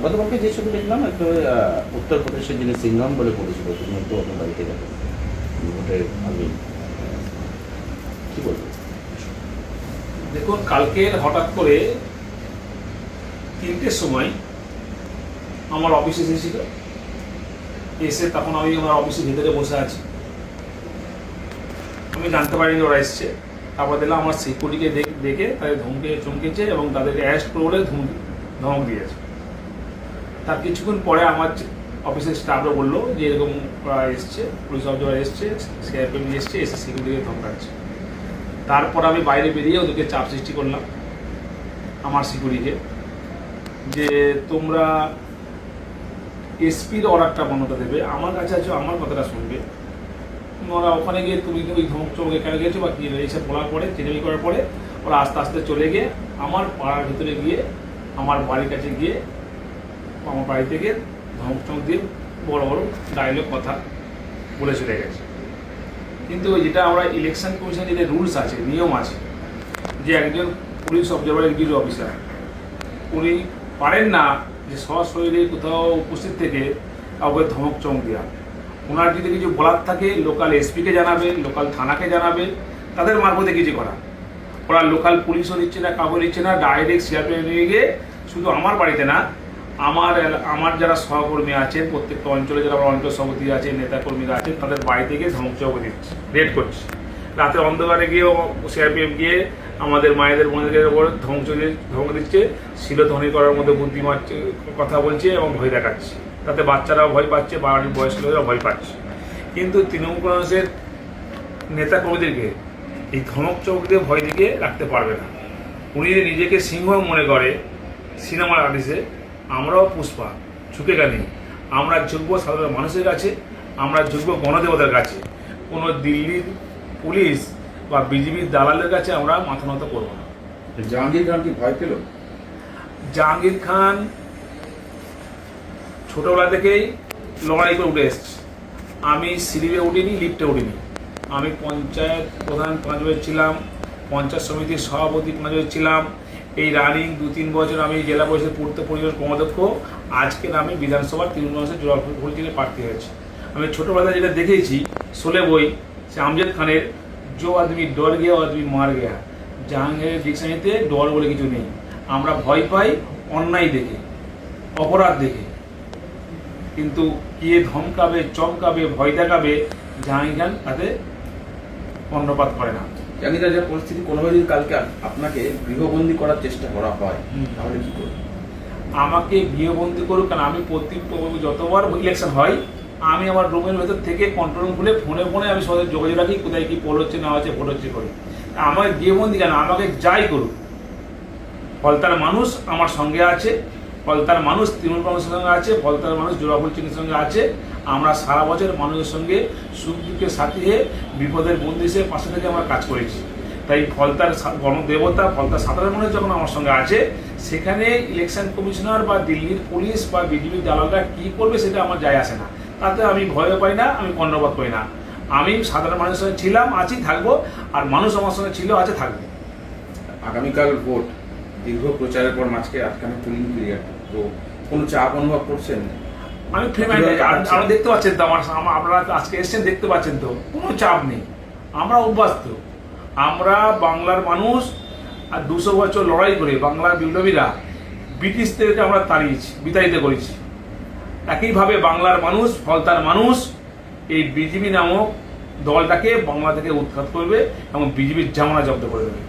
গতকালকে যে ছবি দেখলাম একটা উত্তরপ্রদেশের যিনি সিংঘম বলে পরিচিত, তিনি একটু আপনার বাড়িতে গেলেন ভোটের আগে, কি বলবেন? দেখুন, কালকে হঠাৎ করে 3টের সময় আমার অফিসে এসেছিল। এসে তখন আমি আমার অফিসের ভিতরে বসে আছি, আমি জানতে পারিনি ওরা এসছে। তারপর দিলাম আমার সিকিউরিটিকে দেখে তাদের চমকেছে এবং তাদেরকে অ্যারেস্ট করে বলে ধমক দিয়েছে। তার কিছুক্ষণ পরে আমার অফিসের স্টাফরা বললো যে এরকম ওরা এসছে, পুলিশ অফিসার এসছে, সিআরপিএফ এসছে, এসে সিকিউরিটিকে ধমকাচ্ছে। তারপর আমি বাইরে বেরিয়ে ওদেরকে চাপ সৃষ্টি করলাম আমার সিকিউরিটিকে, যে তোমরা এসপির অর্ডারটা বন্ধটা দেবে, আমার কাছে আছো, আমার কথাটা শুনবে। ওরা ওখানে গিয়ে তুমি ওই ধমক চমকে কেন গিয়েছো বা কী এইসব বলার পরে, চিনেমি করার পরে ওরা আস্তে আস্তে চলে গিয়ে আমার পাড়ার ভিতরে গিয়ে আমার বাড়ির কাছে গিয়ে আমার বাড়ি থেকে ধমক চমক দিয়ে বড় বড় ডায়লগ কথা বলে চলে গেছে। কিন্তু যেটা আমরা ইলেকশন কমিশনের যেটা রুলস আছে, নিয়ম আছে, যে একজন পুলিশ অবজারভার এক্সিকিউটিভ অফিসার উনি পারেন না যে সশরীরে কোথাও উপস্থিত থেকে কাউকে ধমক চমক দেওয়া। ওনার যদি কিছু বলার থাকে লোকাল এসপিকে জানাবে, লোকাল থানাকে জানাবে, তাদের মারফতে কিছু করা। ওরা লোকাল পুলিশও দিচ্ছে না, কাউকে দিচ্ছে না, ডাইরেক্ট সিআরপিএফ নিয়ে গিয়ে শুধু আমার বাড়িতে না, আমার যারা সহকর্মী আছে প্রত্যেকটা অঞ্চলে যারা আমার অঞ্চল সভাপতি আছে, নেতাকর্মীরা আছে, তাদের বাড়ি থেকে ধমক চমক দিচ্ছে, রেড করছে। রাতের অন্ধকারে গিয়েও সিআরপিএফ গিয়ে আমাদের মায়েদের বোনদের উপর ধমক দিচ্ছে, শিলধ্বনি করার মধ্যে বুদ্ধি মারছে, কথা বলছে এবং ভয় দেখাচ্ছে। তাতে বাচ্চারাও ভয় পাচ্ছে, বাড়ির বয়স্ক লোকেরা ভয় পাচ্ছে। কিন্তু তৃণমূল কংগ্রেসের নেতাকর্মীদেরকে এই ধমক চমক দিয়ে ভয় দিকে রাখতে পারবে না। উনি নিজেকে সিংহ মনে করে সিনেমার আর্টিস্টে, আমরাও পুষ্পা, ঝুঁকে গেলি। আমরা ঝুঁকবো সাধারণ মানুষের কাছে, আমরা ঝুঁকবো গণদেবতার কাছে। কোনো দিল্লির পুলিশ বা বিজেপির দালালের কাছে আমরা মাথা নত করবো না। জাহাঙ্গীর খান কি ভয় পেল? জাহাঙ্গীর খান ছোটোবেলা থেকেই লড়াই করে উঠে এসছে। আমি সিঁড়িতে উঠিনি, লিফটে উঠিনি। আমি পঞ্চায়েত প্রধান 5 বছর ছিলাম, পঞ্চায়েত সমিতির সভাপতি 5 বছর ছিলাম। এই রানিং 2-3 বছর আমি জেলা পরিষদ পূর্ত পরিবার কর্মাধ্যক্ষ। আজকের আমি বিধানসভার তৃণমূল কংগ্রেসের জোড়াফুল থেকে প্রার্থী হয়েছি। আমি ছোটোবেলায় যেটা দেখেছি শোলে বই, সে আমজাদ খানের জো আদমি ডর গিয়া ও আদমি মার গিয়া। জাহাঙ্গীরের ডিকশনারিতে ডর বলে কিছু নেই। আমরা ভয় পাই অন্যায় দেখে, অপরাধ দেখে, কিন্তু কে ধমকাবে, চমকাবে, ভয় দেখাবে, জাহাঙ্গীর খান তাতে কর্ণপাত করে না। জাহাঙ্গীর যে পরিস্থিতি কোনোভাবে যদি কালকে আপনাকে গৃহবন্দী করার চেষ্টা করা হয় তাহলে কি করবেন? আমাকে গৃহবন্দী করুক, কারণ আমি যতবার ইলেকশন হয় আমি আমার রুমের ভেতর থেকে কন্ট্রোল রুম খুলে ফোনে আমি সবাই যোগাযোগ রাখি, কোথায় কি পোল হচ্ছে না হচ্ছে, ভোট হচ্ছে করি। আমাকে গৃহবন্দী কেন, আমাকে যাই করুক, ফলতার মানুষ আমার সঙ্গে আছে, ফলতার মানুষ তৃণমূল কংগ্রেসের সঙ্গে আছে, ফলতার মানুষ জোড়াফুল চিহ্নের সঙ্গে আছে। আমরা সারা বছর মানুষের সঙ্গে সুখ দুঃখের সাথী হয়ে বিপদের বন্ধু হিসেবে পাশে থেকে আমরা কাজ করেছি। তাই ফলতার গণদেবতা, ফলতার সাধারণ মানুষ যখন আমার সঙ্গে আছে, সেখানে ইলেকশন কমিশনার বা দিল্লির পুলিশ বা বিজেপির দালালরা কী করবে সেটা আমার যায় আসে না। তাতে আমি ভয়ও পাই না, আমি কর্ণপাত করি না। আমি সাধারণ মানুষের সঙ্গে ছিলাম, আছি, থাকবো, আর মানুষ আমার সঙ্গে ছিল, আছে, থাকবে। আগামীকাল ভোট, দীর্ঘ প্রচারের পর মাঝকে আটকানো পুলিং পিরিয়ড, তো কোনো চাপ অনুভব করছেন? আমি আপনারা দেখতে পাচ্ছেন তো, আপনারা আজকে এসছেন, দেখতে পাচ্ছেন তো, কোনো চাপ নেই। আমরা অভ্যস্ত। আমরা বাংলার মানুষ, আর 200 বছর লড়াই করে বাংলার বিপ্লবীরা ব্রিটিশদেরকে আমরা তাড়িয়েছি, বিতাড়িত করেছি। একইভাবে বাংলার মানুষ, ফলতার মানুষ এই বিজেপি নামক দলটাকে বাংলা থেকে উৎখাত করবে এবং বিজেপির জামানা জব্দ করে দেবে।